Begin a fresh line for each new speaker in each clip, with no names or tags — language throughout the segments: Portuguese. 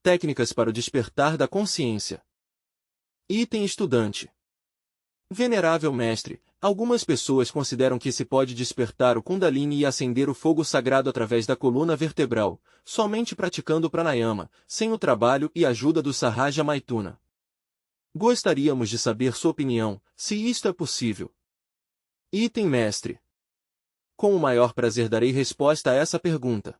Técnicas para o despertar da consciência. Item estudante. Venerável mestre, algumas pessoas consideram que se pode despertar o Kundalini e acender o fogo sagrado através da coluna vertebral, somente praticando pranayama, sem o trabalho e ajuda do Sahaja Maituna. Gostaríamos de saber sua opinião, se isto é possível. Item mestre. Com o maior prazer darei resposta a essa pergunta.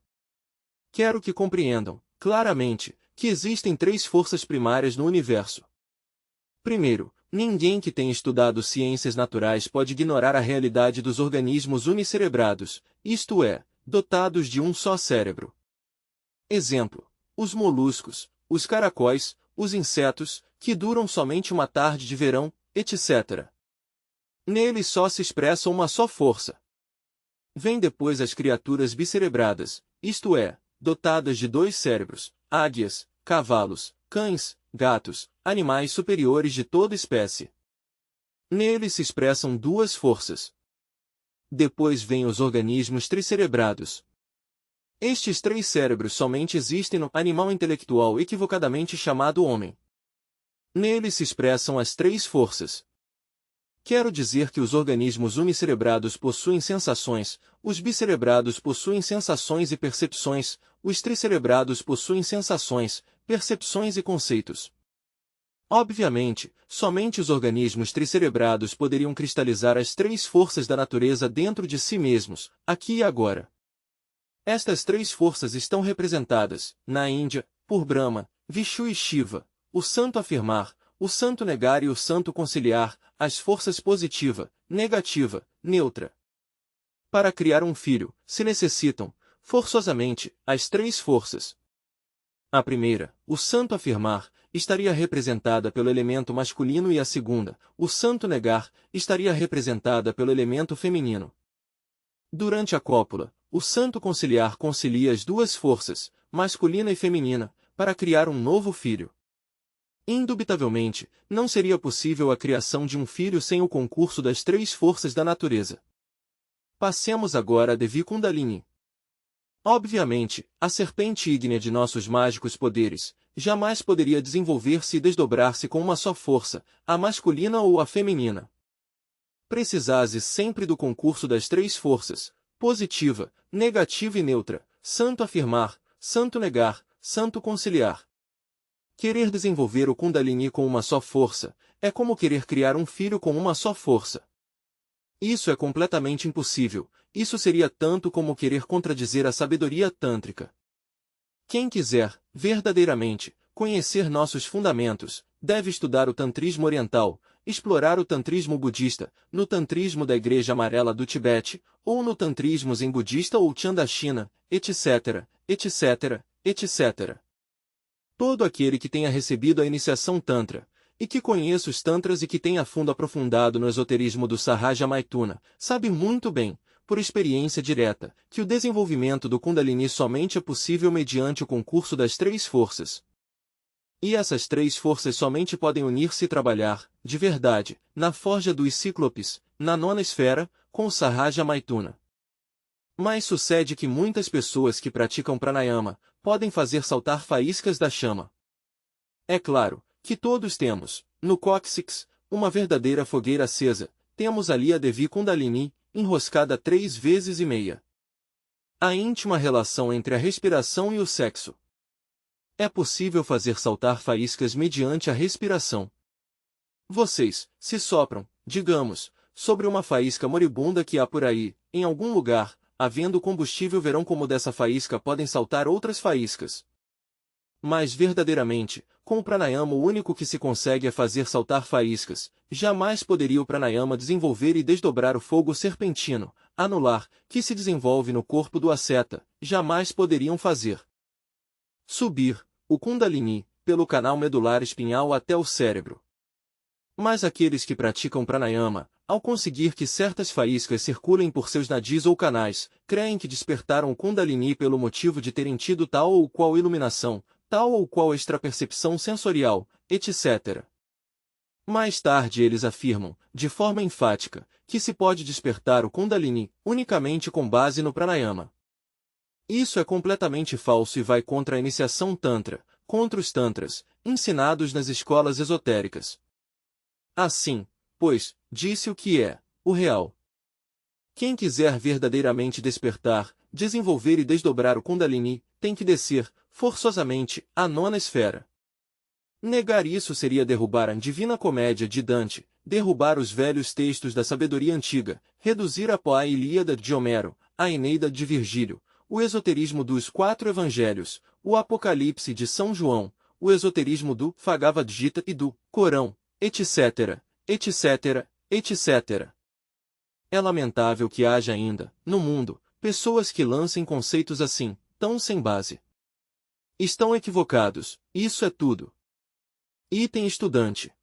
Quero que compreendam, claramente, que existem 3 forças primárias no universo. Primeiro, ninguém que tenha estudado ciências naturais pode ignorar a realidade dos organismos unicerebrados, isto é, dotados de um só cérebro. Exemplo: os moluscos, os caracóis, os insetos, que duram somente uma tarde de verão, etc. Neles só se expressa uma só força. Vêm depois as criaturas bicerebradas, isto é, dotadas de 2 cérebros, águias, cavalos, cães, gatos, animais superiores de toda espécie. Neles se expressam 2 forças. Depois vêm os organismos tricerebrados. Estes 3 cérebros somente existem no animal intelectual equivocadamente chamado homem. Neles se expressam as 3 forças. Quero dizer que os organismos unicerebrados possuem sensações, os bicerebrados possuem sensações e percepções, os tricerebrados possuem sensações, percepções e conceitos. Obviamente, somente os organismos tricerebrados poderiam cristalizar as 3 forças da natureza dentro de si mesmos, aqui e agora. Estas 3 forças estão representadas, na Índia, por Brahma, Vishnu e Shiva, o santo afirmar, o santo negar e o santo conciliar, as forças positiva, negativa, neutra. Para criar um filho, se necessitam, forçosamente, as 3 forças. A primeira, o santo afirmar, estaria representada pelo elemento masculino e a segunda, o santo negar, estaria representada pelo elemento feminino. Durante a cópula, o santo conciliar concilia as 2 forças, masculina e feminina, para criar um novo filho. Indubitavelmente, não seria possível a criação de um filho sem o concurso das 3 forças da natureza. Passemos agora a Devi Kundalini. Obviamente, a serpente ígnea de nossos mágicos poderes, jamais poderia desenvolver-se e desdobrar-se com uma só força, a masculina ou a feminina. Precisase sempre do concurso das 3 forças, positiva, negativa e neutra, santo afirmar, santo negar, santo conciliar. Querer desenvolver o Kundalini com uma só força, é como querer criar um filho com uma só força. Isso é completamente impossível, isso seria tanto como querer contradizer a sabedoria tântrica. Quem quiser, verdadeiramente, conhecer nossos fundamentos, deve estudar o tantrismo oriental, explorar o tantrismo budista, no tantrismo da Igreja Amarela do Tibete, ou no tantrismo zen budista ou Chan da China, etc., etc., etc. Todo aquele que tenha recebido a iniciação Tantra, e que conheça os Tantras e que tenha a fundo aprofundado no esoterismo do Sahaja Maituna, sabe muito bem, por experiência direta, que o desenvolvimento do Kundalini somente é possível mediante o concurso das 3 forças. E essas 3 forças somente podem unir-se e trabalhar, de verdade, na forja dos Cíclopes, na 9ª esfera, com o Sahaja Maituna. Mas sucede que muitas pessoas que praticam pranayama, podem fazer saltar faíscas da chama. É claro, que todos temos, no cóccix, uma verdadeira fogueira acesa, temos ali a Devi Kundalini, enroscada 3 vezes e meia. A íntima relação entre a respiração e o sexo. É possível fazer saltar faíscas mediante a respiração. Vocês, se sopram, digamos, sobre uma faísca moribunda que há por aí, em algum lugar, havendo combustível verão como dessa faísca podem saltar outras faíscas. Mas verdadeiramente, com o pranayama o único que se consegue é fazer saltar faíscas, jamais poderia o pranayama desenvolver e desdobrar o fogo serpentino, anular, que se desenvolve no corpo do asceta, jamais poderiam fazer. Subir, o Kundalini, pelo canal medular espinhal até o cérebro. Mas aqueles que praticam pranayama, ao conseguir que certas faíscas circulem por seus nadis ou canais, creem que despertaram o Kundalini pelo motivo de terem tido tal ou qual iluminação, tal ou qual extrapercepção sensorial, etc. Mais tarde eles afirmam, de forma enfática, que se pode despertar o Kundalini unicamente com base no pranayama. Isso é completamente falso e vai contra a iniciação Tantra, contra os tantras, ensinados nas escolas esotéricas. Assim, pois, disse o que é o real. Quem quiser verdadeiramente despertar, desenvolver e desdobrar o Kundalini, tem que descer, forçosamente, à nona esfera. Negar isso seria derrubar a Divina Comédia de Dante, derrubar os velhos textos da sabedoria antiga, reduzir a pó a Ilíada de Homero, a Eneida de Virgílio, o esoterismo dos 4 evangelhos, o Apocalipse de São João, o esoterismo do Bhagavad Gita e do Corão, etc., etc., etc. É lamentável que haja ainda, no mundo, pessoas que lancem conceitos assim, tão sem base. Estão equivocados, isso é tudo. Item estudante.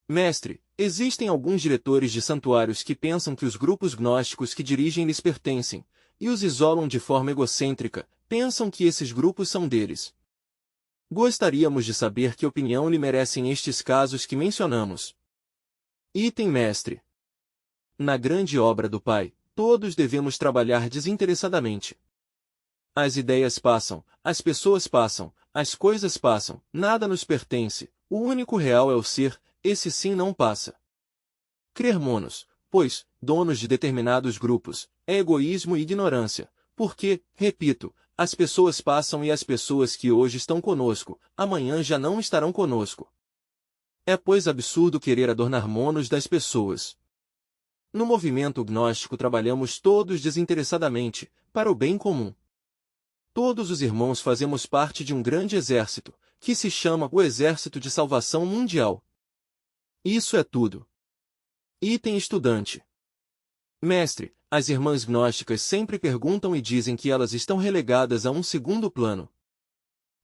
Mestre, existem alguns diretores de santuários que pensam que os grupos gnósticos que dirigem lhes pertencem, e os isolam de forma egocêntrica, pensam que esses grupos são deles. Gostaríamos de saber que opinião lhe merecem estes casos que mencionamos. Item mestre. Na grande obra do Pai, todos devemos trabalhar desinteressadamente. As ideias passam, as pessoas passam, as coisas passam, nada nos pertence, o único real é o ser, esse sim não passa. Crer monos, pois, donos de determinados grupos, é egoísmo e ignorância, porque, repito, as pessoas passam e as pessoas que hoje estão conosco, amanhã já não estarão conosco. É pois absurdo querer adornar monos das pessoas. No movimento gnóstico trabalhamos todos desinteressadamente, para o bem comum. Todos os irmãos fazemos parte de um grande exército, que se chama o Exército de Salvação Mundial. Isso é tudo. Item estudante. Mestre, as irmãs gnósticas sempre perguntam e dizem que elas estão relegadas a um segundo plano.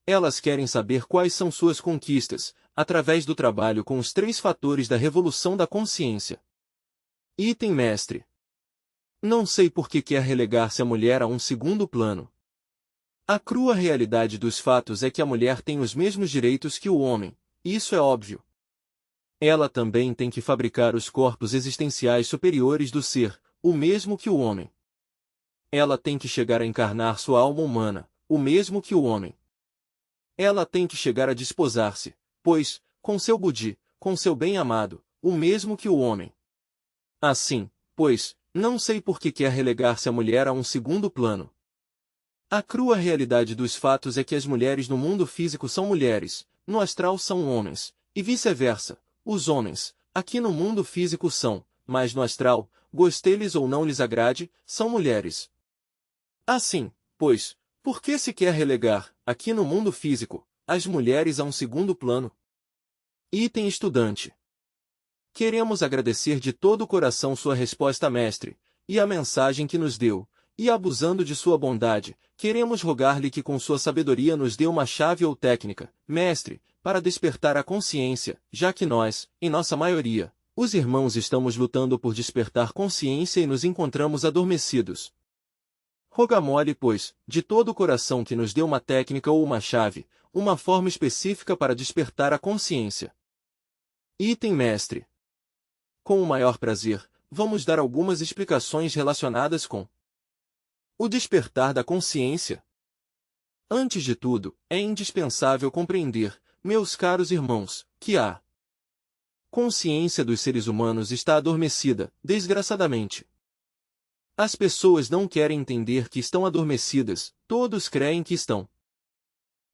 Elas querem saber quais são suas conquistas, através do trabalho com os 3 fatores da revolução da consciência. Item mestre. Não sei por que quer relegar-se a mulher a um segundo plano. A crua realidade dos fatos é que a mulher tem os mesmos direitos que o homem, isso é óbvio. Ela também tem que fabricar os corpos existenciais superiores do ser, o mesmo que o homem. Ela tem que chegar a encarnar sua alma humana, o mesmo que o homem. Ela tem que chegar a desposar-se, pois, com seu Budi, com seu bem-amado, o mesmo que o homem. Assim, pois, não sei por que quer relegar-se a mulher a um segundo plano. A crua realidade dos fatos é que as mulheres no mundo físico são mulheres, no astral são homens, e vice-versa. Os homens, aqui no mundo físico são, mas no astral, goste-lhes ou não lhes agrade, são mulheres. Assim, pois, por que se quer relegar, aqui no mundo físico, as mulheres a um segundo plano? Item estudante. Queremos agradecer de todo o coração sua resposta, mestre, e a mensagem que nos deu. E abusando de sua bondade, queremos rogar-lhe que com sua sabedoria nos dê uma chave ou técnica, mestre, para despertar a consciência, já que nós, em nossa maioria, os irmãos estamos lutando por despertar consciência e nos encontramos adormecidos. Roga-mole, pois, de todo o coração que nos dê uma técnica ou uma chave, uma forma específica para despertar a consciência. Item mestre. Com o maior prazer, vamos dar algumas explicações relacionadas com o despertar da consciência. Antes de tudo, é indispensável compreender, meus caros irmãos, que a consciência dos seres humanos está adormecida, desgraçadamente. As pessoas não querem entender que estão adormecidas, todos creem que estão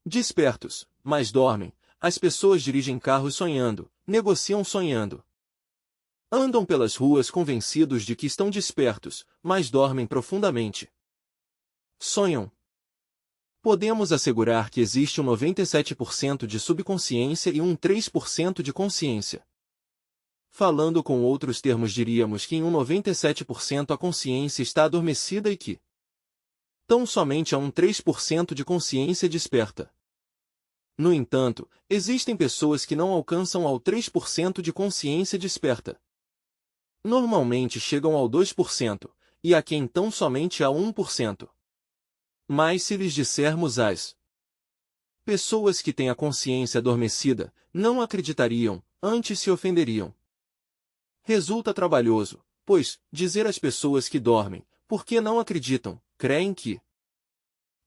despertos, mas dormem. As pessoas dirigem carros sonhando, negociam sonhando. Andam pelas ruas convencidos de que estão despertos, mas dormem profundamente. Sonham. Podemos assegurar que existe um 97% de subconsciência e um 3% de consciência. Falando com outros termos, diríamos que em um 97% a consciência está adormecida e que tão somente a um 3% de consciência desperta. No entanto, existem pessoas que não alcançam ao 3% de consciência desperta. Normalmente chegam ao 2%, e há quem tão somente a 1%. Mas se lhes dissermos às pessoas que têm a consciência adormecida, não acreditariam, antes se ofenderiam. Resulta trabalhoso, pois, dizer às pessoas que dormem, porque não acreditam, creem que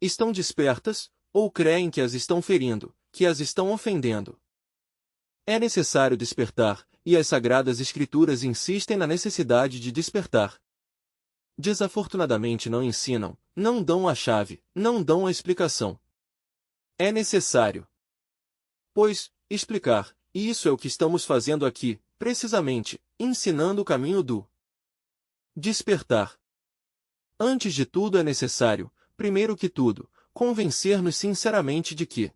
estão despertas, ou creem que as estão ferindo, que as estão ofendendo. É necessário despertar, e as Sagradas Escrituras insistem na necessidade de despertar. Desafortunadamente não ensinam, não dão a chave, não dão a explicação. É necessário, pois, explicar, e isso é o que estamos fazendo aqui, precisamente, ensinando o caminho do despertar. Antes de tudo é necessário, primeiro que tudo, convencer-nos sinceramente de que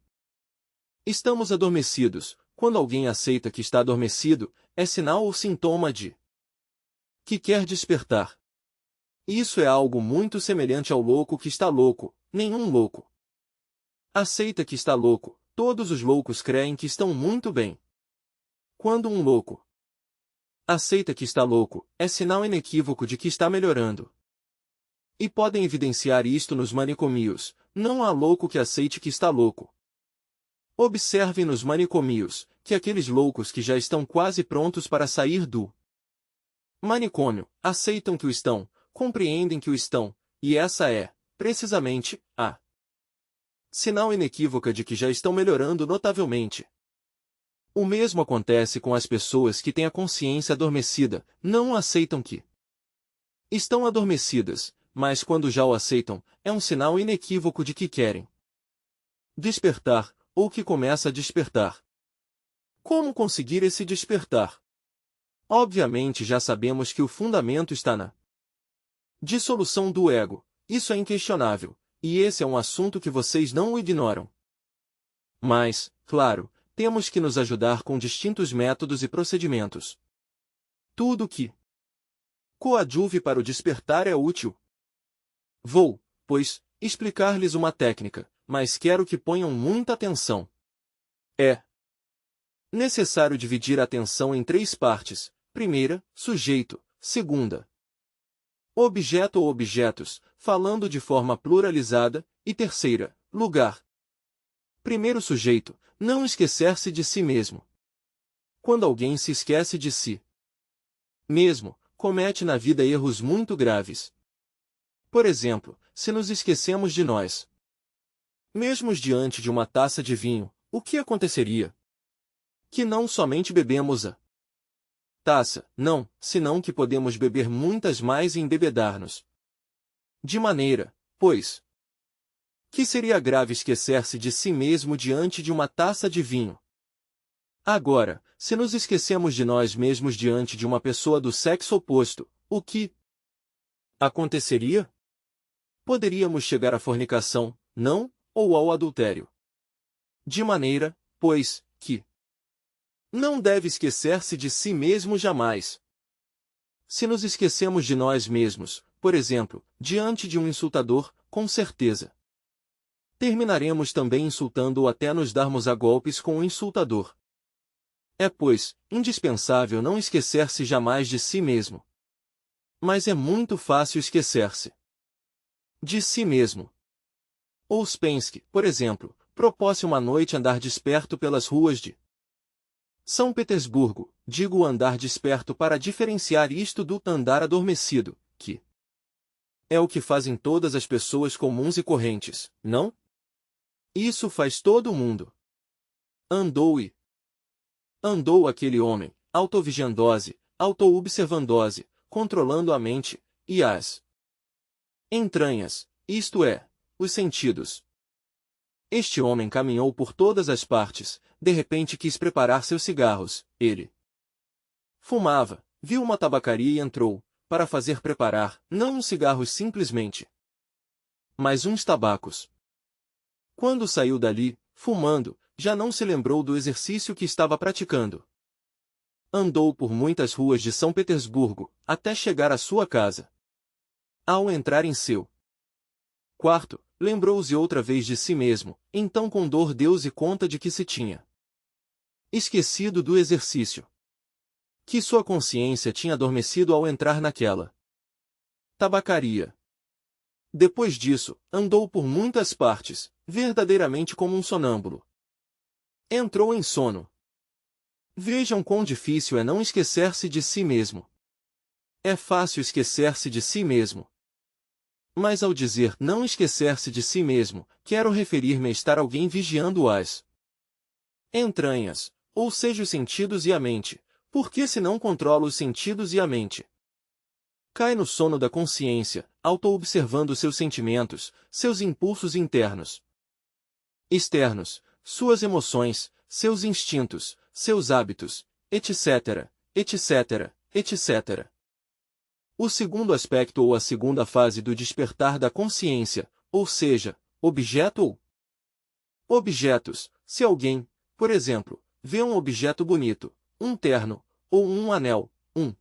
estamos adormecidos. Quando alguém aceita que está adormecido, é sinal ou sintoma de que quer despertar. Isso é algo muito semelhante ao louco que está louco, nenhum louco aceita que está louco, todos os loucos creem que estão muito bem. Quando um louco aceita que está louco, é sinal inequívoco de que está melhorando. E podem evidenciar isto nos manicomios, não há louco que aceite que está louco. Observem nos manicomios, que aqueles loucos que já estão quase prontos para sair do manicômio, aceitam que o estão, compreendem que o estão, e essa é, precisamente, a sinal inequívoca de que já estão melhorando notavelmente. O mesmo acontece com as pessoas que têm a consciência adormecida, não aceitam que estão adormecidas, mas quando já o aceitam, é um sinal inequívoco de que querem despertar, ou que começa a despertar. Como conseguir esse despertar? Obviamente já sabemos que o fundamento está na dissolução do ego, isso é inquestionável, e esse é um assunto que vocês não o ignoram. Mas, claro, temos que nos ajudar com distintos métodos e procedimentos. Tudo que coadjuve para o despertar é útil. Vou, pois, explicar-lhes uma técnica, mas quero que ponham muita atenção. É necessário dividir a atenção em 3 partes. Primeira, sujeito. Segunda, objeto ou objetos, falando de forma pluralizada. E terceira, lugar. Primeiro sujeito, não esquecer-se de si mesmo. Quando alguém se esquece de si mesmo, comete na vida erros muito graves. Por exemplo, se nos esquecemos de nós mesmos diante de uma taça de vinho, o que aconteceria? Que não somente bebemos a taça, não, senão que podemos beber muitas mais e embebedar-nos. De maneira, pois, que seria grave esquecer-se de si mesmo diante de uma taça de vinho. Agora, se nos esquecemos de nós mesmos diante de uma pessoa do sexo oposto, o que aconteceria? Poderíamos chegar à fornicação, não, ou ao adultério. De maneira, pois, que não deve esquecer-se de si mesmo jamais. Se nos esquecemos de nós mesmos, por exemplo, diante de um insultador, com certeza terminaremos também insultando-o até nos darmos a golpes com o insultador. É, pois, indispensável não esquecer-se jamais de si mesmo. Mas é muito fácil esquecer-se de si mesmo. Ouspensky, por exemplo, propôs uma noite andar desperto pelas ruas de São Petersburgo, digo andar desperto para diferenciar isto do andar adormecido, que é o que fazem todas as pessoas comuns e correntes, não? Isso faz todo mundo. Andou aquele homem, autovigiandose, auto-observandose, controlando a mente, e as entranhas, isto é, os sentidos. Este homem caminhou por todas as partes, de repente quis preparar seus cigarros, ele fumava, viu uma tabacaria e entrou, para fazer preparar, não uns cigarros simplesmente, mas uns tabacos. Quando saiu dali, fumando, já não se lembrou do exercício que estava praticando. Andou por muitas ruas de São Petersburgo, até chegar à sua casa. Ao entrar em seu quarto, lembrou-se outra vez de si mesmo, então com dor deu-se conta de que se tinha esquecido do exercício. Que sua consciência tinha adormecido ao entrar naquela tabacaria. Depois disso, andou por muitas partes, verdadeiramente como um sonâmbulo. Entrou em sono. Vejam quão difícil é não esquecer-se de si mesmo. É fácil esquecer-se de si mesmo. Mas ao dizer não esquecer-se de si mesmo, quero referir-me a estar alguém vigiando-as entranhas, ou seja os sentidos e a mente, porque se não controla os sentidos e a mente, cai no sono da consciência, auto-observando seus sentimentos, seus impulsos internos, externos, suas emoções, seus instintos, seus hábitos, etc., etc., etc. O segundo aspecto ou a segunda fase do despertar da consciência, ou seja, objeto ou objetos, se alguém, por exemplo, vê um objeto bonito, um terno, ou um anel, um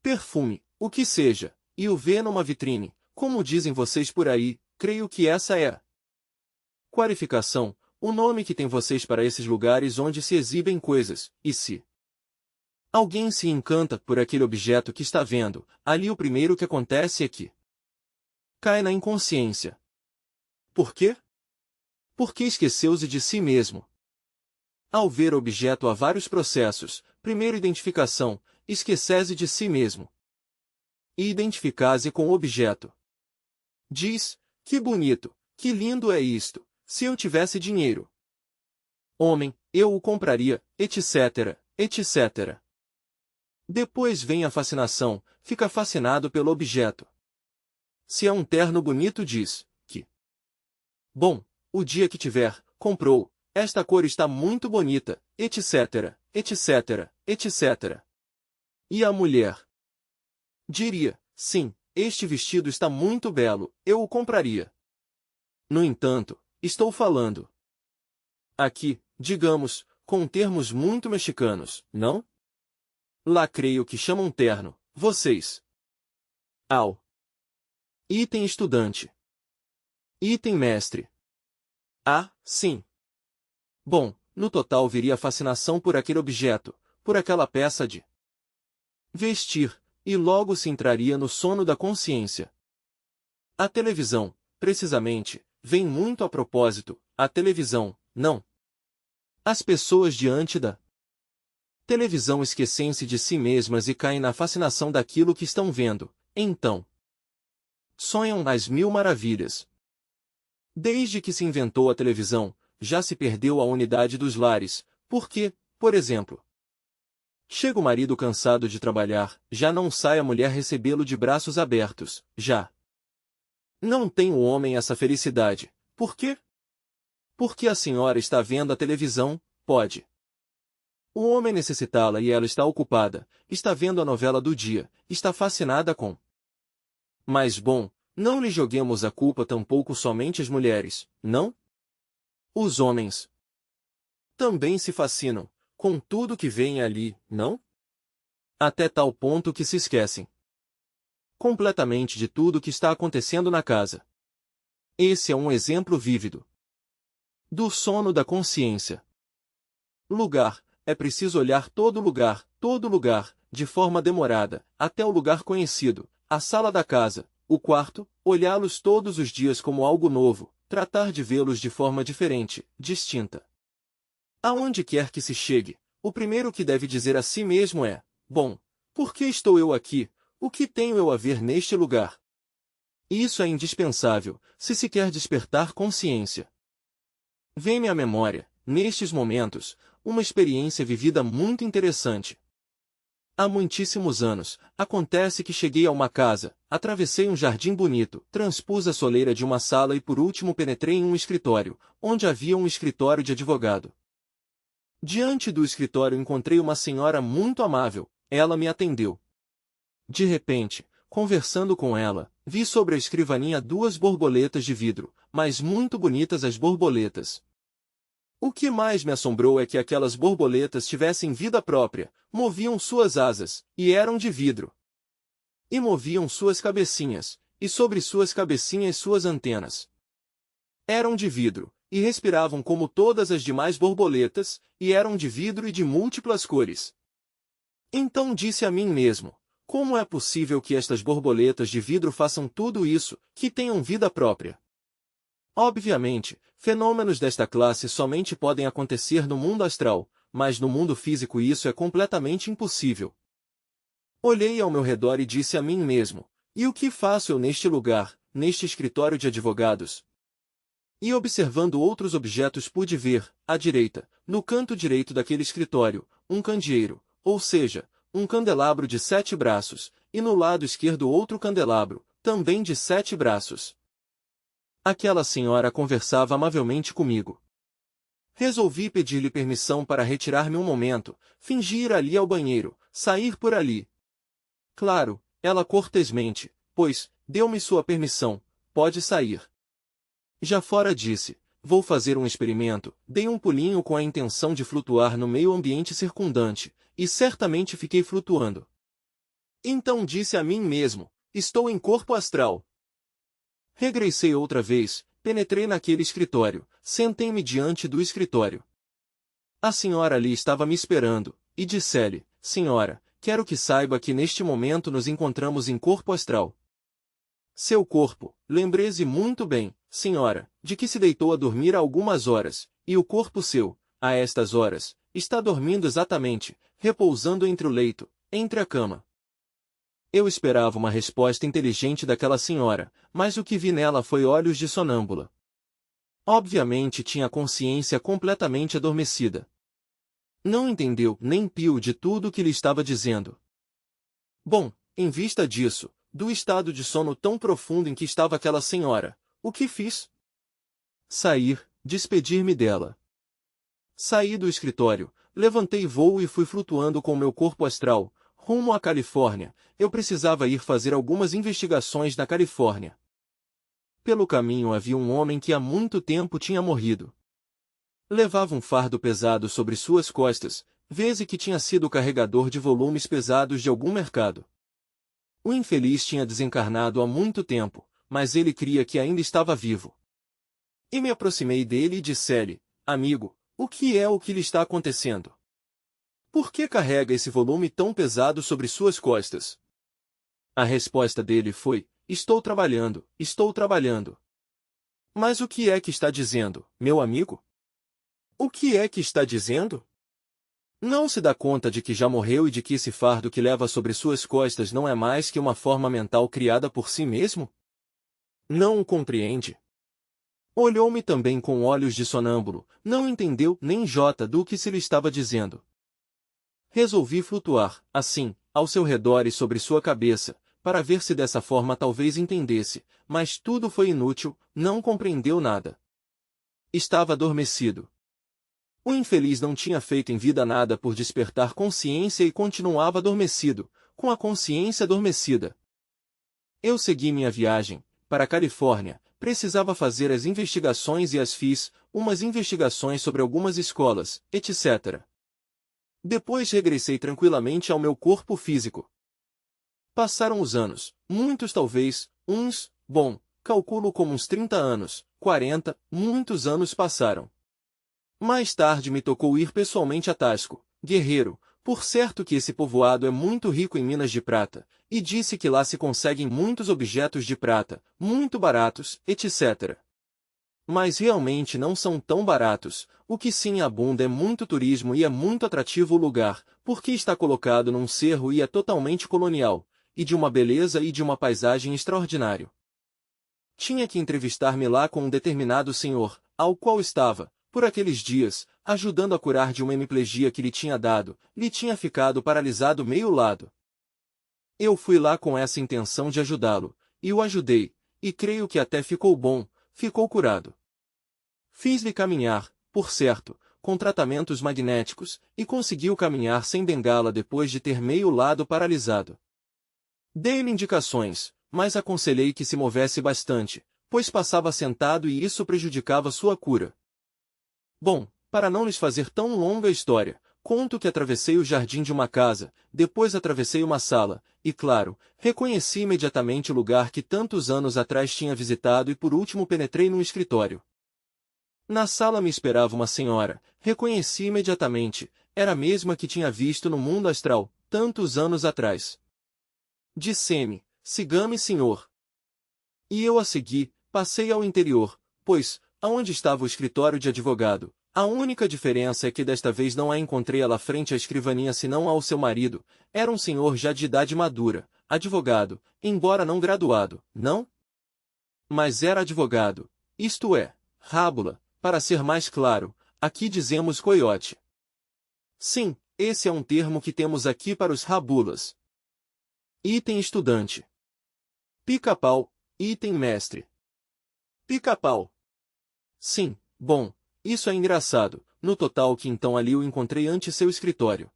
perfume, o que seja, e o vê numa vitrine, como dizem vocês por aí, creio que essa é a qualificação, o nome que tem vocês para esses lugares onde se exibem coisas, e se alguém se encanta por aquele objeto que está vendo, ali o primeiro que acontece é que cai na inconsciência. Por quê? Porque esqueceu-se de si mesmo. Ao ver o objeto há vários processos, primeiro identificação, esquecese de si mesmo. E identificase com o objeto. Diz, que bonito, que lindo é isto, se eu tivesse dinheiro. Homem, eu o compraria, etc., etc. Depois vem a fascinação, fica fascinado pelo objeto. Se é um terno bonito diz, que bom, o dia que tiver, comprou, esta cor está muito bonita, etc., etc., etc. E a mulher diria, sim, este vestido está muito belo, eu o compraria. No entanto, estou falando aqui, digamos, com termos muito mexicanos, não? Lá creio que chamam terno, vocês. Ao item estudante. Item mestre. Ah, sim. Bom, no total viria a fascinação por aquele objeto, por aquela peça de vestir, e logo se entraria no sono da consciência. A televisão, precisamente, vem muito a propósito, a televisão, não. As pessoas diante da televisão esquecem-se de si mesmas e caem na fascinação daquilo que estão vendo, então sonham nas mil maravilhas. Desde que se inventou a televisão, já se perdeu a unidade dos lares, porque, por exemplo, chega o marido cansado de trabalhar, já não sai a mulher recebê-lo de braços abertos, já não tem o homem essa felicidade. Por quê? Porque a senhora está vendo a televisão, pode. O homem necessitá-la e ela está ocupada, está vendo a novela do dia, está fascinada com. Mas bom, não lhe joguemos a culpa tampouco somente às mulheres, não? Os homens também se fascinam com tudo que vem ali, não? Até tal ponto que se esquecem completamente de tudo que está acontecendo na casa. Esse é um exemplo vívido do sono da consciência. Lugar. É preciso olhar todo lugar, de forma demorada, até o lugar conhecido, a sala da casa, o quarto, olhá-los todos os dias como algo novo, tratar de vê-los de forma diferente, distinta. Aonde quer que se chegue, o primeiro que deve dizer a si mesmo é, bom, por que estou eu aqui? O que tenho eu a ver neste lugar? Isso é indispensável, se quer despertar consciência. Vem-me à memória, nestes momentos, uma experiência vivida muito interessante. Há muitíssimos anos, acontece que cheguei a uma casa, atravessei um jardim bonito, transpus a soleira de uma sala e por último penetrei em um escritório, onde havia um escritório de advogado. Diante do escritório encontrei uma senhora muito amável, ela me atendeu. De repente, conversando com ela, vi sobre a escrivaninha duas borboletas de vidro, mas muito bonitas as borboletas. O que mais me assombrou é que aquelas borboletas tivessem vida própria, moviam suas asas, e eram de vidro. E moviam suas cabecinhas, e sobre suas cabecinhas suas antenas. Eram de vidro, e respiravam como todas as demais borboletas, e eram de vidro e de múltiplas cores. Então disse a mim mesmo, como é possível que estas borboletas de vidro façam tudo isso, que tenham vida própria? Obviamente, fenômenos desta classe somente podem acontecer no mundo astral, mas no mundo físico isso é completamente impossível. Olhei ao meu redor e disse a mim mesmo, e o que faço eu neste lugar, neste escritório de advogados? E observando outros objetos pude ver, à direita, no canto direito daquele escritório, um candeeiro, ou seja, um candelabro de 7 braços, e no lado esquerdo outro candelabro, também de 7 braços. Aquela senhora conversava amavelmente comigo. Resolvi pedir-lhe permissão para retirar-me um momento, fingir ir ali ao banheiro, sair por ali. Claro, ela cortesmente, pois, deu-me sua permissão, pode sair. Já fora disse, vou fazer um experimento, dei um pulinho com a intenção de flutuar no meio ambiente circundante, e certamente fiquei flutuando. Então disse a mim mesmo, estou em corpo astral. Regressei outra vez, penetrei naquele escritório, sentei-me diante do escritório. A senhora ali estava me esperando, e disse-lhe, senhora, quero que saiba que neste momento nos encontramos em corpo astral. Seu corpo, lembreze muito bem, senhora, de que se deitou a dormir há algumas horas, e o corpo seu, a estas horas, está dormindo exatamente, repousando entre o leito, entre a cama. Eu esperava uma resposta inteligente daquela senhora, mas o que vi nela foi olhos de sonâmbula. Obviamente tinha a consciência completamente adormecida. Não entendeu nem pio de tudo o que lhe estava dizendo. Bom, em vista disso, do estado de sono tão profundo em que estava aquela senhora, o que fiz? Sair, despedir-me dela. Saí do escritório, levantei voo e fui flutuando com meu corpo astral, rumo à Califórnia. Eu precisava ir fazer algumas investigações na Califórnia. Pelo caminho havia um homem que há muito tempo tinha morrido. Levava um fardo pesado sobre suas costas, veze que tinha sido o carregador de volumes pesados de algum mercado. O infeliz tinha desencarnado há muito tempo, mas ele cria que ainda estava vivo. E me aproximei dele e disse-lhe, amigo, o que é o que lhe está acontecendo? Por que carrega esse volume tão pesado sobre suas costas? A resposta dele foi, estou trabalhando, estou trabalhando. Mas o que é que está dizendo, meu amigo? O que é que está dizendo? Não se dá conta de que já morreu e de que esse fardo que leva sobre suas costas não é mais que uma forma mental criada por si mesmo? Não o compreende. Olhou-me também com olhos de sonâmbulo, não entendeu nem jota do que se lhe estava dizendo. Resolvi flutuar, assim, ao seu redor e sobre sua cabeça, para ver se dessa forma talvez entendesse, mas tudo foi inútil, não compreendeu nada. Estava adormecido. O infeliz não tinha feito em vida nada por despertar consciência e continuava adormecido, com a consciência adormecida. Eu segui minha viagem, para a Califórnia, precisava fazer as investigações e as fiz, umas investigações sobre algumas escolas, etc. Depois regressei tranquilamente ao meu corpo físico. Passaram os anos, muitos talvez, calculo como uns 30 anos, 40, muitos anos passaram. Mais tarde me tocou ir pessoalmente a Tasco, Guerreiro, por certo que esse povoado é muito rico em minas de prata, e disse que lá se conseguem muitos objetos de prata, muito baratos, etc. Mas realmente não são tão baratos, o que sim abunda é muito turismo e é muito atrativo o lugar, porque está colocado num cerro e é totalmente colonial, e de uma beleza e de uma paisagem extraordinário. Tinha que entrevistar-me lá com um determinado senhor, ao qual estava, por aqueles dias, ajudando a curar de uma hemiplegia que lhe tinha dado, lhe tinha ficado paralisado meio lado. Eu fui lá com essa intenção de ajudá-lo, e o ajudei, e creio que até ficou bom, ficou curado. Fiz-lhe caminhar, por certo, com tratamentos magnéticos, e conseguiu caminhar sem bengala depois de ter meio lado paralisado. Dei-lhe indicações, mas aconselhei que se movesse bastante, pois passava sentado e isso prejudicava sua cura. Bom, para não lhes fazer tão longa a história, conto que atravessei o jardim de uma casa, depois atravessei uma sala, e claro, reconheci imediatamente o lugar que tantos anos atrás tinha visitado e por último penetrei num escritório. Na sala me esperava uma senhora, reconheci imediatamente, era a mesma que tinha visto no mundo astral, tantos anos atrás. Disse-me, siga-me, senhor. E eu a segui, passei ao interior, pois, aonde estava o escritório de advogado, a única diferença é que desta vez não a encontrei ela frente à escrivaninha senão ao seu marido, era um senhor já de idade madura, advogado, embora não graduado, não? Mas era advogado, isto é, rábula, para ser mais claro, aqui dizemos coiote. Sim, esse é um termo que temos aqui para os rabulas. Item estudante. Pica-pau, item mestre. Pica-pau. Sim, bom, isso é engraçado, no total que então ali o encontrei ante seu escritório.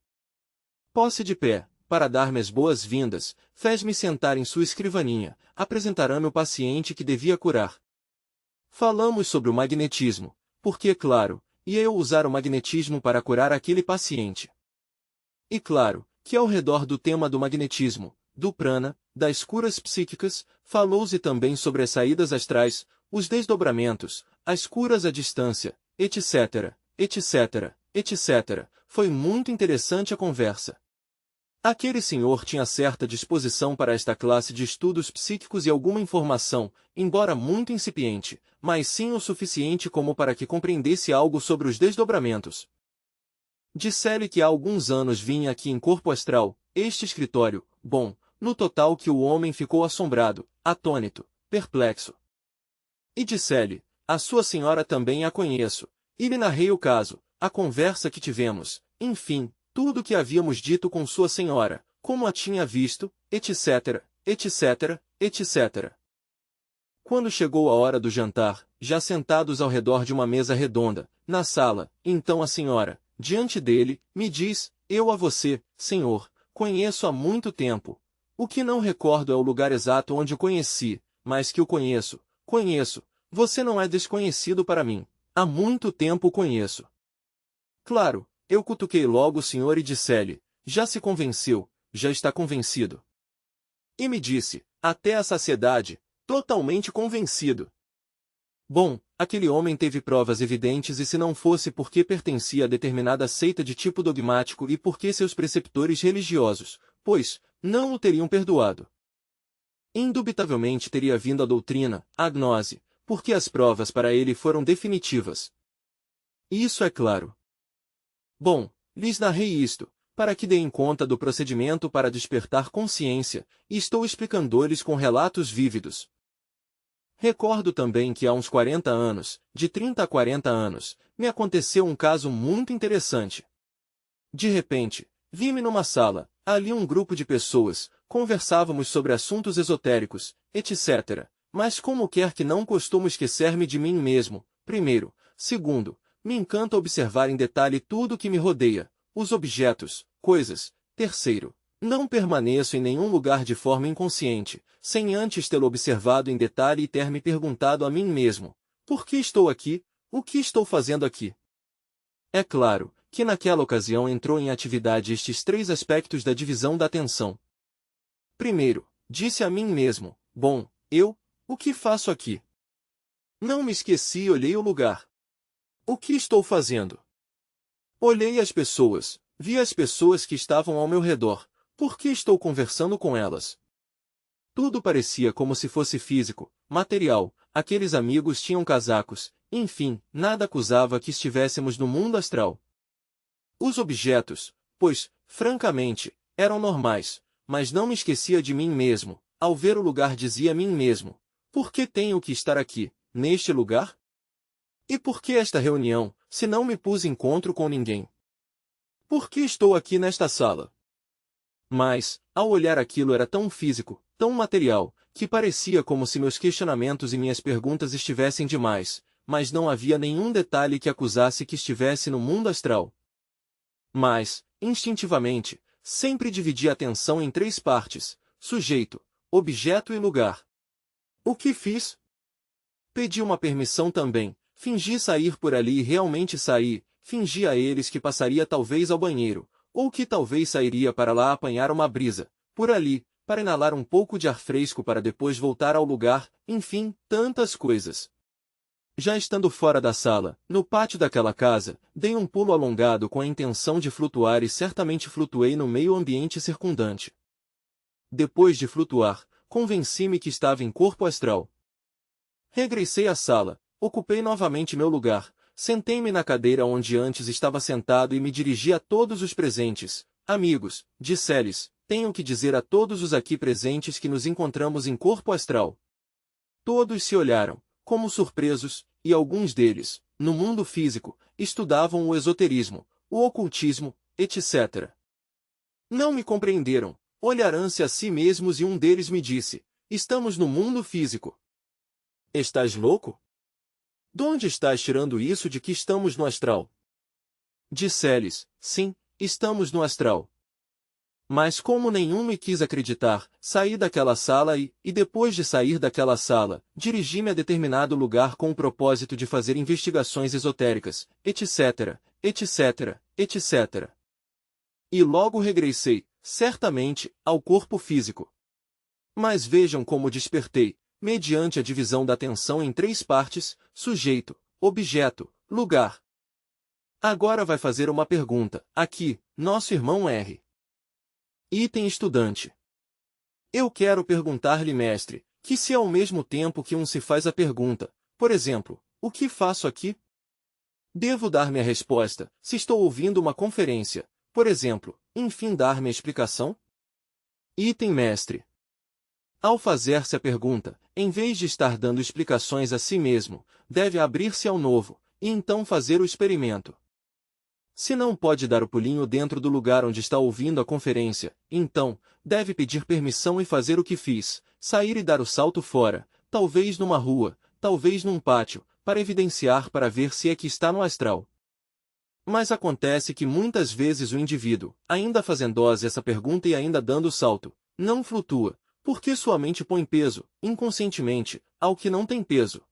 Pose de pé, para dar-me as boas-vindas, fez-me sentar em sua escrivaninha, apresentará-me o paciente que devia curar. Falamos sobre o magnetismo, porque, claro, ia eu usar o magnetismo para curar aquele paciente. E claro, que ao redor do tema do magnetismo, do prana, das curas psíquicas, falou-se também sobre as saídas astrais, os desdobramentos, as curas à distância, etc., etc., etc. Foi muito interessante a conversa. Aquele senhor tinha certa disposição para esta classe de estudos psíquicos e alguma informação, embora muito incipiente, mas sim o suficiente como para que compreendesse algo sobre os desdobramentos. Disse-lhe que há alguns anos vinha aqui em corpo astral, este escritório, bom, no total que o homem ficou assombrado, atônito, perplexo. E disse-lhe, a sua senhora também a conheço, e lhe narrei o caso, a conversa que tivemos, enfim, tudo o que havíamos dito com sua senhora, como a tinha visto, etc., etc., etc. Quando chegou a hora do jantar, já sentados ao redor de uma mesa redonda, na sala, então a senhora, diante dele, me diz, eu a você, senhor, conheço há muito tempo. O que não recordo é o lugar exato onde o conheci, mas que o conheço, você não é desconhecido para mim, há muito tempo o conheço. Claro, eu cutuquei logo o senhor e disse-lhe, já se convenceu, já está convencido. E me disse, até a saciedade, totalmente convencido. Bom, aquele homem teve provas evidentes e se não fosse porque pertencia a determinada seita de tipo dogmático e porque seus preceptores religiosos, pois, não o teriam perdoado. Indubitavelmente teria vindo a doutrina, a gnose, porque as provas para ele foram definitivas. Isso é claro. Bom, lhes narrei isto, para que deem conta do procedimento para despertar consciência, e estou explicando-lhes com relatos vívidos. Recordo também que há uns 40 anos, de 30 a 40 anos, me aconteceu um caso muito interessante. De repente, vi-me numa sala, ali um grupo de pessoas, conversávamos sobre assuntos esotéricos, etc., mas como quer que não costumo esquecer-me de mim mesmo, primeiro, segundo, me encanta observar em detalhe tudo o que me rodeia, os objetos, coisas, terceiro, não permaneço em nenhum lugar de forma inconsciente, sem antes tê-lo observado em detalhe e ter me perguntado a mim mesmo, por que estou aqui, o que estou fazendo aqui? É claro, que naquela ocasião entrou em atividade estes três aspectos da divisão da atenção. Primeiro, disse a mim mesmo, bom, o que faço aqui? Não me esqueci e olhei o lugar. O que estou fazendo? Olhei as pessoas, vi as pessoas que estavam ao meu redor, por que estou conversando com elas? Tudo parecia como se fosse físico, material, aqueles amigos tinham casacos, enfim, nada acusava que estivéssemos no mundo astral. Os objetos, pois, francamente, eram normais, mas não me esquecia de mim mesmo, ao ver o lugar dizia a mim mesmo, por que tenho que estar aqui, neste lugar? E por que esta reunião, se não me pus em encontro com ninguém? Por que estou aqui nesta sala? Mas, ao olhar aquilo era tão físico, tão material, que parecia como se meus questionamentos e minhas perguntas estivessem demais, mas não havia nenhum detalhe que acusasse que estivesse no mundo astral. Mas, instintivamente, sempre dividi a atenção em três partes, sujeito, objeto e lugar. O que fiz? Pedi uma permissão também, fingi sair por ali e realmente saí, fingi a eles que passaria talvez ao banheiro, ou que talvez sairia para lá apanhar uma brisa, por ali, para inalar um pouco de ar fresco para depois voltar ao lugar, enfim, tantas coisas. Já estando fora da sala, no pátio daquela casa, dei um pulo alongado com a intenção de flutuar e certamente flutuei no meio ambiente circundante. Depois de flutuar, convenci-me que estava em corpo astral. Regressei à sala, ocupei novamente meu lugar, sentei-me na cadeira onde antes estava sentado e me dirigi a todos os presentes. Amigos, disse-lhes, tenho que dizer a todos os aqui presentes que nos encontramos em corpo astral. Todos se olharam, como surpresos, e alguns deles, no mundo físico, estudavam o esoterismo, o ocultismo, etc. Não me compreenderam, olharam-se a si mesmos e um deles me disse: estamos no mundo físico. Estás louco? De onde estás tirando isso de que estamos no astral? Disse-lhes: sim, estamos no astral. Mas como nenhum me quis acreditar, saí daquela sala e depois de sair daquela sala, dirigi-me a determinado lugar com o propósito de fazer investigações esotéricas, etc., etc., etc. E logo regressei, certamente, ao corpo físico. Mas vejam como despertei, mediante a divisão da atenção em 3 partes: sujeito, objeto, lugar. Agora vai fazer uma pergunta, aqui, nosso irmão R. Item estudante. Eu quero perguntar-lhe, mestre, que se ao mesmo tempo que se faz a pergunta, por exemplo, o que faço aqui? Devo dar-me a resposta, se estou ouvindo uma conferência, por exemplo, enfim dar-me a explicação? Item mestre. Ao fazer-se a pergunta, em vez de estar dando explicações a si mesmo, deve abrir-se ao novo, e então fazer o experimento. Se não pode dar o pulinho dentro do lugar onde está ouvindo a conferência, então, deve pedir permissão e fazer o que fiz, sair e dar o salto fora, talvez numa rua, talvez num pátio, para evidenciar para ver se é que está no astral. Mas acontece que muitas vezes o indivíduo, ainda fazendo essa pergunta e ainda dando o salto, não flutua, porque sua mente põe peso, inconscientemente, ao que não tem peso.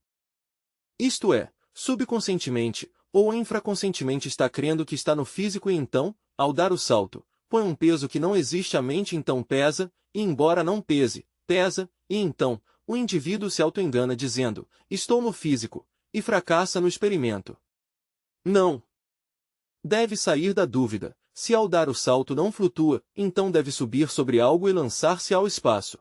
Isto é, subconscientemente, ou infraconscientemente está crendo que está no físico e então, ao dar o salto, põe um peso que não existe à mente, então pesa, e embora não pese, pesa, e então, o indivíduo se auto-engana dizendo: estou no físico, e fracassa no experimento. Não. Deve sair da dúvida: se ao dar o salto não flutua, então deve subir sobre algo e lançar-se ao espaço.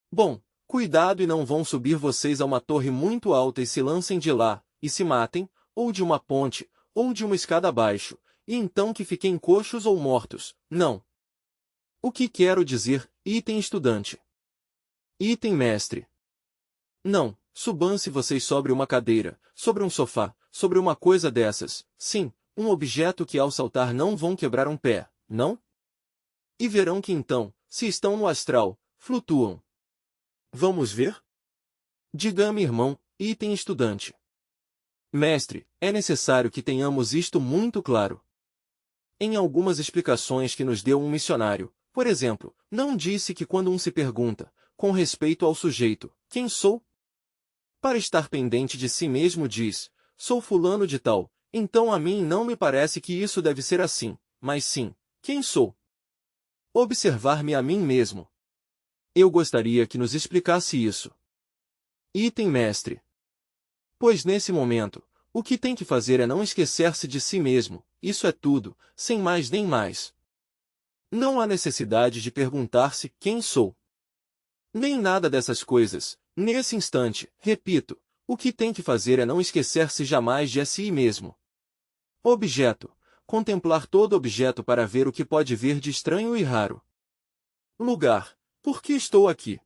Bom, cuidado e não vão subir vocês a uma torre muito alta e se lancem de lá, e se matem, ou de uma ponte, ou de uma escada abaixo, e então que fiquem coxos ou mortos, não. O que quero dizer, item estudante? Item mestre. Não, subam-se vocês sobre uma cadeira, sobre um sofá, sobre uma coisa dessas, sim, um objeto que ao saltar não vão quebrar um pé, não? E verão que então, se estão no astral, flutuam. Vamos ver? Diga-me, irmão, item estudante. Mestre, é necessário que tenhamos isto muito claro. Em algumas explicações que nos deu um missionário, por exemplo, não disse que quando se pergunta, com respeito ao sujeito, quem sou? Para estar pendente de si mesmo diz, sou fulano de tal, então a mim não me parece que isso deve ser assim, mas sim, quem sou? Observar-me a mim mesmo. Eu gostaria que nos explicasse isso. Item mestre. Pois nesse momento, o que tem que fazer é não esquecer-se de si mesmo, isso é tudo, sem mais nem mais. Não há necessidade de perguntar-se quem sou. Nem nada dessas coisas. Nesse instante, repito, o que tem que fazer é não esquecer-se jamais de si mesmo. Objeto. Contemplar todo objeto para ver o que pode ver de estranho e raro. Lugar. Por que estou aqui?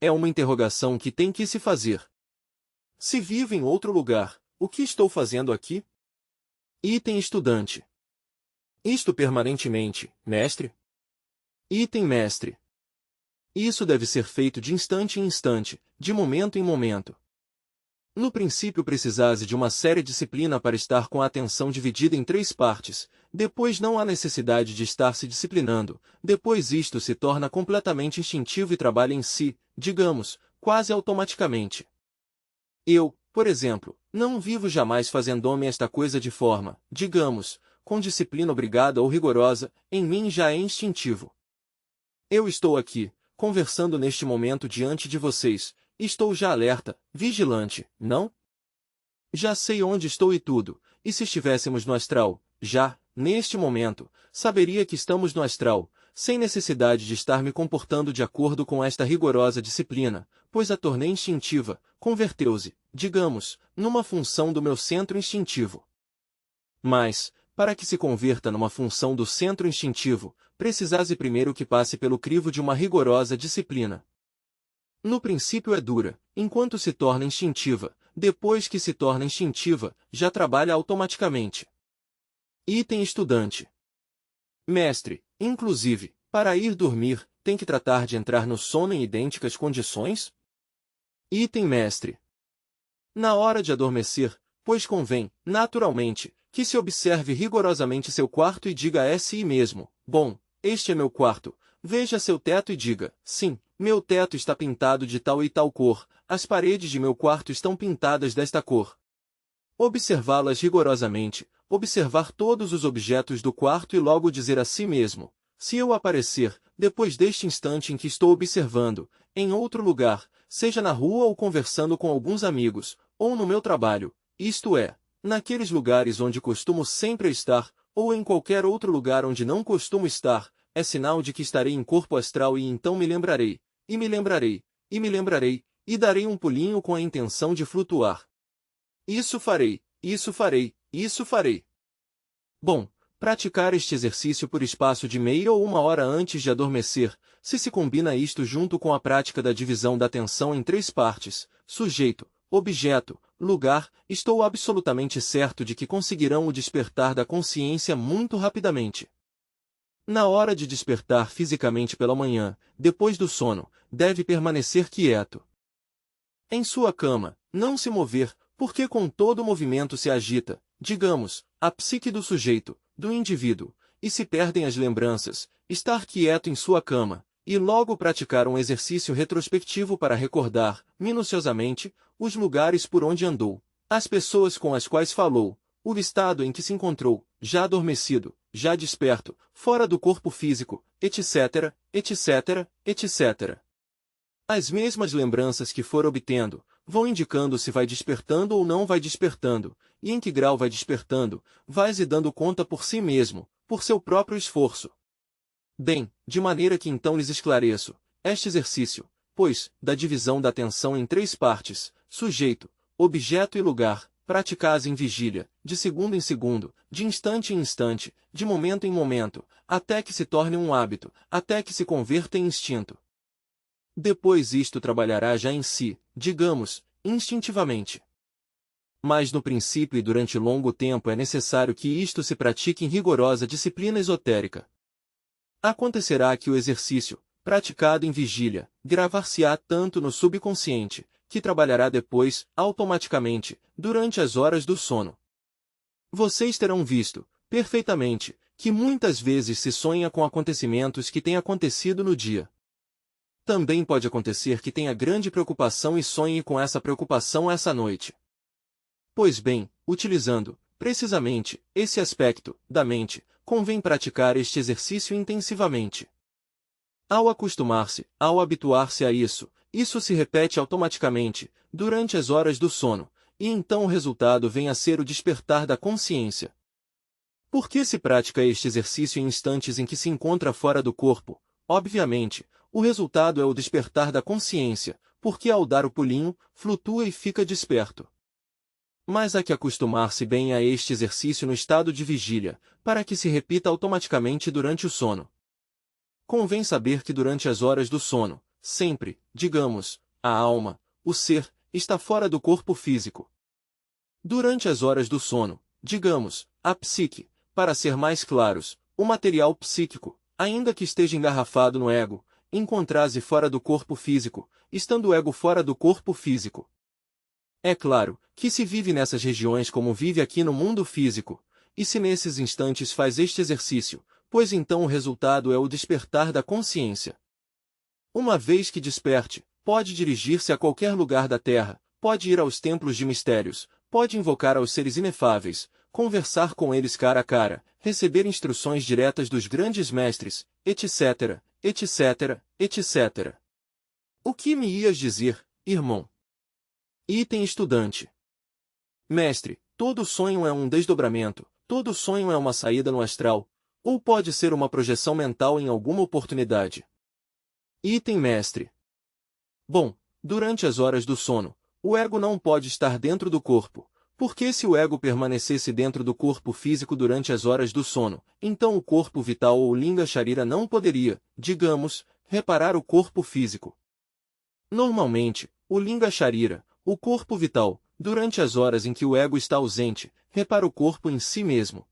É uma interrogação que tem que se fazer. Se vivo em outro lugar, o que estou fazendo aqui? Item estudante. Isto permanentemente, mestre? Item mestre. Isso deve ser feito de instante em instante, de momento em momento. No princípio precisase de uma séria disciplina para estar com a atenção dividida em 3 partes, depois não há necessidade de estar se disciplinando, depois isto se torna completamente instintivo e trabalha em si, digamos, quase automaticamente. Eu, por exemplo, não vivo jamais fazendo-me esta coisa de forma, digamos, com disciplina obrigada ou rigorosa, em mim já é instintivo. Eu estou aqui, conversando neste momento diante de vocês, estou já alerta, vigilante, não? Já sei onde estou e tudo, e se estivéssemos no astral, já, neste momento, saberia que estamos no astral, sem necessidade de estar me comportando de acordo com esta rigorosa disciplina, pois a tornei instintiva, converteu-se, digamos, numa função do meu centro instintivo. Mas, para que se converta numa função do centro instintivo, precisase primeiro que passe pelo crivo de uma rigorosa disciplina. No princípio é dura, enquanto se torna instintiva, depois que se torna instintiva, já trabalha automaticamente. Item estudante. Mestre, inclusive, para ir dormir, tem que tratar de entrar no sono em idênticas condições? Item mestre. Na hora de adormecer, pois convém, naturalmente, que se observe rigorosamente seu quarto e diga a si mesmo: bom, este é meu quarto. Veja seu teto e diga: sim, meu teto está pintado de tal e tal cor, as paredes de meu quarto estão pintadas desta cor. Observá-las rigorosamente, observar todos os objetos do quarto e logo dizer a si mesmo: se eu aparecer, depois deste instante em que estou observando, em outro lugar, seja na rua ou conversando com alguns amigos, ou no meu trabalho, isto é, naqueles lugares onde costumo sempre estar, ou em qualquer outro lugar onde não costumo estar, é sinal de que estarei em corpo astral e então me lembrarei, e me lembrarei, e me lembrarei, e darei um pulinho com a intenção de flutuar. Isso farei, isso farei, isso farei. Bom, praticar este exercício por espaço de meia ou uma hora antes de adormecer, se combina isto junto com a prática da divisão da atenção em 3 partes, sujeito, objeto, lugar, estou absolutamente certo de que conseguirão o despertar da consciência muito rapidamente. Na hora de despertar fisicamente pela manhã, depois do sono, deve permanecer quieto. Em sua cama, não se mover, porque com todo movimento se agita, digamos, a psique do sujeito, do indivíduo, e se perdem as lembranças, estar quieto em sua cama, e logo praticar um exercício retrospectivo para recordar, minuciosamente, os lugares por onde andou, as pessoas com as quais falou, o estado em que se encontrou, já adormecido, já desperto, fora do corpo físico, etc., etc., etc. As mesmas lembranças que for obtendo, vão indicando se vai despertando ou não vai despertando, e em que grau vai despertando, vai-se dando conta por si mesmo, por seu próprio esforço. Bem, de maneira que então lhes esclareço, este exercício, pois, da divisão da atenção em 3 partes, sujeito, objeto e lugar, praticais em vigília, de segundo em segundo, de instante em instante, de momento em momento, até que se torne um hábito, até que se converta em instinto. Depois isto trabalhará já em si, digamos, instintivamente. Mas no princípio e durante longo tempo é necessário que isto se pratique em rigorosa disciplina esotérica. Acontecerá que o exercício, praticado em vigília, gravar-se-á tanto no subconsciente, que trabalhará depois, automaticamente, durante as horas do sono. Vocês terão visto, perfeitamente, que muitas vezes se sonha com acontecimentos que têm acontecido no dia. Também pode acontecer que tenha grande preocupação e sonhe com essa preocupação essa noite. Pois bem, utilizando, precisamente, esse aspecto, da mente, convém praticar este exercício intensivamente. Ao acostumar-se, ao habituar-se a isso se repete automaticamente, durante as horas do sono, e então o resultado vem a ser o despertar da consciência. Por que se pratica este exercício em instantes em que se encontra fora do corpo? Obviamente, o resultado é o despertar da consciência, porque ao dar o pulinho, flutua e fica desperto. Mas há que acostumar-se bem a este exercício no estado de vigília, para que se repita automaticamente durante o sono. Convém saber que durante as horas do sono, sempre, digamos, a alma, o ser, está fora do corpo físico. Durante as horas do sono, digamos, a psique, para ser mais claros, o material psíquico, ainda que esteja engarrafado no ego, encontra-se fora do corpo físico, estando o ego fora do corpo físico. É claro, que se vive nessas regiões como vive aqui no mundo físico, e se nesses instantes faz este exercício, pois então o resultado é o despertar da consciência. Uma vez que desperte, pode dirigir-se a qualquer lugar da Terra, pode ir aos templos de mistérios, pode invocar aos seres inefáveis, conversar com eles cara a cara, receber instruções diretas dos grandes mestres, etc., etc., etc. O que me ias dizer, irmão? Item estudante. Mestre, todo sonho é um desdobramento, todo sonho é uma saída no astral, ou pode ser uma projeção mental em alguma oportunidade. Item mestre. Bom, durante as horas do sono, o ego não pode estar dentro do corpo, porque se o ego permanecesse dentro do corpo físico durante as horas do sono, então o corpo vital ou Linga Sharira não poderia, digamos, reparar o corpo físico. Normalmente, o Linga Sharira, o corpo vital, durante as horas em que o ego está ausente, repara o corpo em si mesmo.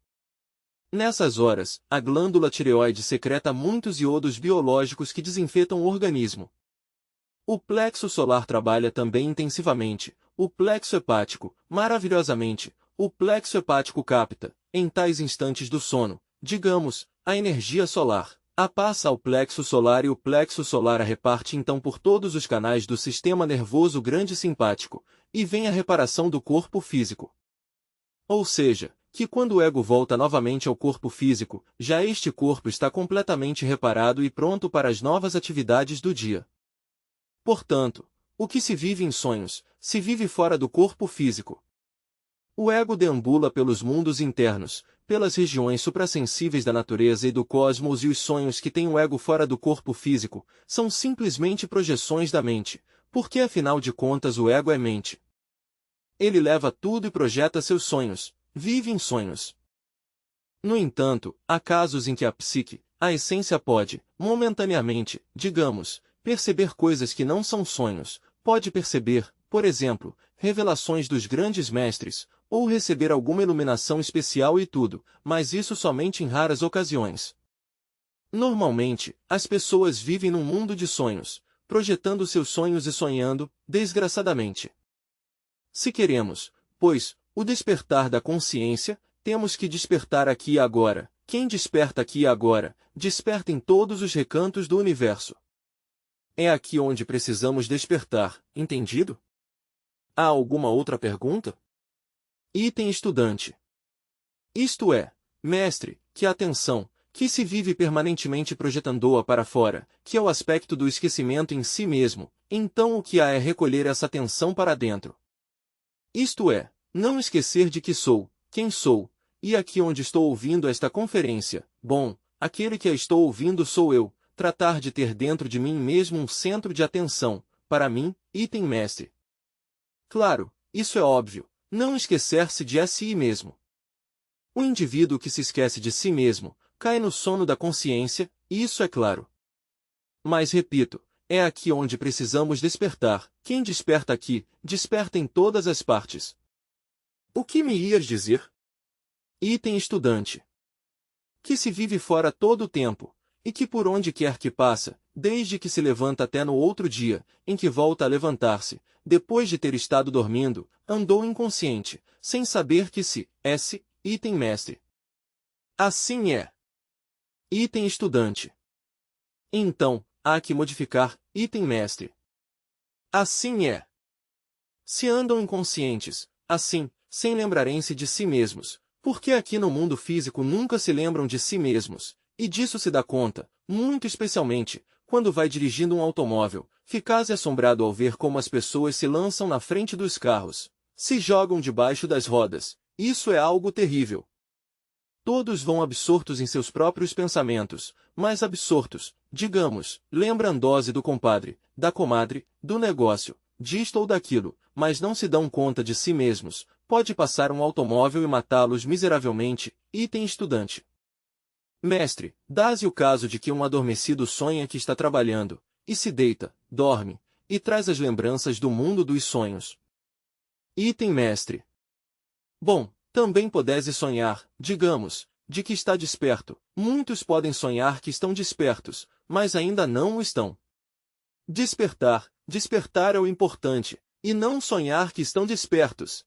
Nessas horas, a glândula tireoide secreta muitos iodos biológicos que desinfetam o organismo. O plexo solar trabalha também intensivamente, o plexo hepático, maravilhosamente, o plexo hepático capta, em tais instantes do sono, digamos, a energia solar. A passa ao plexo solar e o plexo solar a reparte então por todos os canais do sistema nervoso grande simpático, e vem a reparação do corpo físico. Ou seja, que quando o ego volta novamente ao corpo físico, já este corpo está completamente reparado e pronto para as novas atividades do dia. Portanto, o que se vive em sonhos, se vive fora do corpo físico. O ego deambula pelos mundos internos, pelas regiões suprassensíveis da natureza e do cosmos, e os sonhos que têm o ego fora do corpo físico são simplesmente projeções da mente, porque afinal de contas o ego é mente. Ele leva tudo e projeta seus sonhos, vive em sonhos. No entanto, há casos em que a psique, a essência pode, momentaneamente, digamos, perceber coisas que não são sonhos, pode perceber, por exemplo, revelações dos grandes mestres, ou receber alguma iluminação especial e tudo, mas isso somente em raras ocasiões. Normalmente, as pessoas vivem num mundo de sonhos, projetando seus sonhos e sonhando, desgraçadamente. Se queremos, pois, o despertar da consciência, temos que despertar aqui e agora. Quem desperta aqui e agora, desperta em todos os recantos do universo. É aqui onde precisamos despertar, entendido? Há alguma outra pergunta? Item estudante. Isto é, mestre, que a atenção, que se vive permanentemente projetando-a para fora, que é o aspecto do esquecimento em si mesmo, então o que há é recolher essa atenção para dentro. Isto é, não esquecer de que sou, quem sou, e aqui onde estou ouvindo esta conferência, bom, aquele que a estou ouvindo sou eu, tratar de ter dentro de mim mesmo um centro de atenção, para mim, item mestre. Claro, isso é óbvio, não esquecer-se de si mesmo. O indivíduo que se esquece de si mesmo, cai no sono da consciência, isso é claro. Mas repito, é aqui onde precisamos despertar. Quem desperta aqui, desperta em todas as partes. O que me ias dizer? Item estudante. Que se vive fora todo o tempo, e que por onde quer que passa, desde que se levanta até no outro dia, em que volta a levantar-se, depois de ter estado dormindo, andou inconsciente, sem saber que se, item mestre. Assim é. Item estudante. Então, há que modificar, item mestre. Assim é. Se andam inconscientes, assim, sem lembrarem-se de si mesmos, porque aqui no mundo físico nunca se lembram de si mesmos, e disso se dá conta, muito especialmente, quando vai dirigindo um automóvel, ficas assombrado ao ver como as pessoas se lançam na frente dos carros, se jogam debaixo das rodas, isso é algo terrível. Todos vão absortos em seus próprios pensamentos, mais absortos, digamos, lembrando-se do compadre, da comadre, do negócio, disto ou daquilo, mas não se dão conta de si mesmos, pode passar um automóvel e matá-los miseravelmente, item estudante. Mestre, dá-se o caso de que um adormecido sonha que está trabalhando, e se deita, dorme, e traz as lembranças do mundo dos sonhos. Item mestre. Bom, também podes sonhar, digamos, de que está desperto. Muitos podem sonhar que estão despertos, mas ainda não o estão. Despertar é o importante, e não sonhar que estão despertos.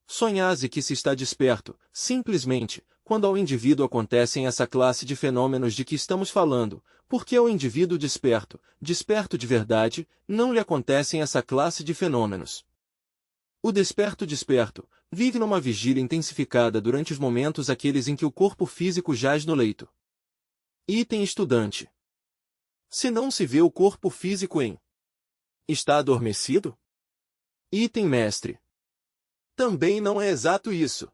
Sonhase que se está desperto, simplesmente, quando ao indivíduo acontecem essa classe de fenômenos de que estamos falando, porque ao indivíduo desperto de verdade, não lhe acontecem essa classe de fenômenos. O desperto, vive numa vigília intensificada durante os momentos aqueles em que o corpo físico jaz no leito. Item estudante. Se não se vê o corpo físico está adormecido? Item mestre. Também não é exato isso.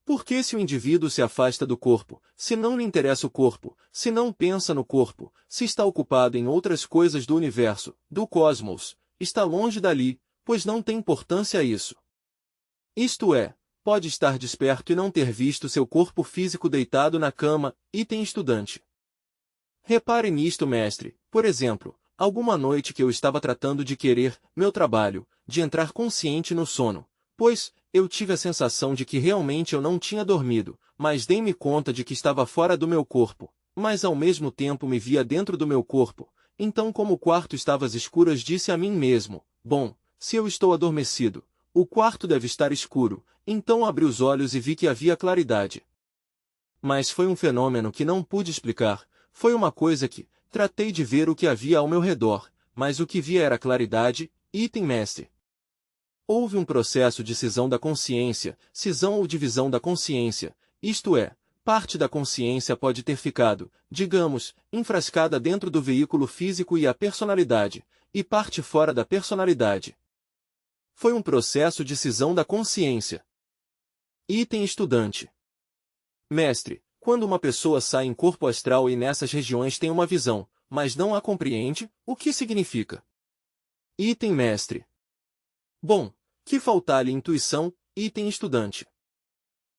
Porque se o indivíduo se afasta do corpo, se não lhe interessa o corpo, se não pensa no corpo, se está ocupado em outras coisas do universo, do cosmos, está longe dali, pois não tem importância isso. Isto é, pode estar desperto e não ter visto seu corpo físico deitado na cama, item estudante. Repare nisto, mestre, por exemplo, alguma noite que eu estava tratando de querer meu trabalho, de entrar consciente no sono, pois eu tive a sensação de que realmente eu não tinha dormido, mas dei-me conta de que estava fora do meu corpo, mas ao mesmo tempo me via dentro do meu corpo. Então, como o quarto estava às escuras, disse a mim mesmo: bom, se eu estou adormecido, o quarto deve estar escuro. Então abri os olhos e vi que havia claridade. Mas foi um fenômeno que não pude explicar, foi uma coisa que, tratei de ver o que havia ao meu redor, mas o que via era claridade, item mestre. Houve um processo de cisão da consciência, cisão ou divisão da consciência, isto é, parte da consciência pode ter ficado, digamos, enfrascada dentro do veículo físico e a personalidade, e parte fora da personalidade. Foi um processo de cisão da consciência. Item estudante. Mestre, quando uma pessoa sai em corpo astral e nessas regiões tem uma visão, mas não a compreende, o que significa? Item mestre. Bom, que faltar-lhe intuição, item estudante.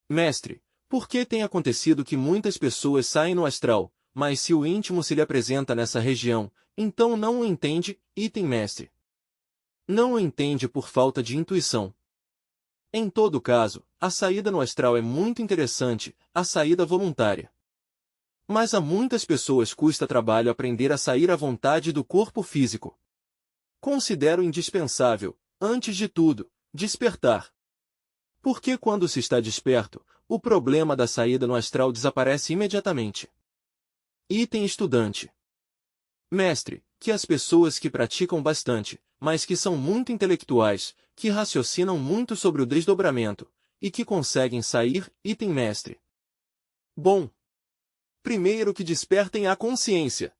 Mestre, por que tem acontecido que muitas pessoas saem no astral, mas se o íntimo se lhe apresenta nessa região, então não o entende, item mestre. Não o entende por falta de intuição. Em todo caso, a saída no astral é muito interessante, a saída voluntária. Mas a muitas pessoas custa trabalho aprender a sair à vontade do corpo físico. Considero indispensável, antes de tudo, despertar. Porque quando se está desperto, o problema da saída no astral desaparece imediatamente. Item estudante. Mestre, que as pessoas que praticam bastante, mas que são muito intelectuais, que raciocinam muito sobre o desdobramento, e que conseguem sair, item mestre. Bom. Primeiro que despertem a consciência.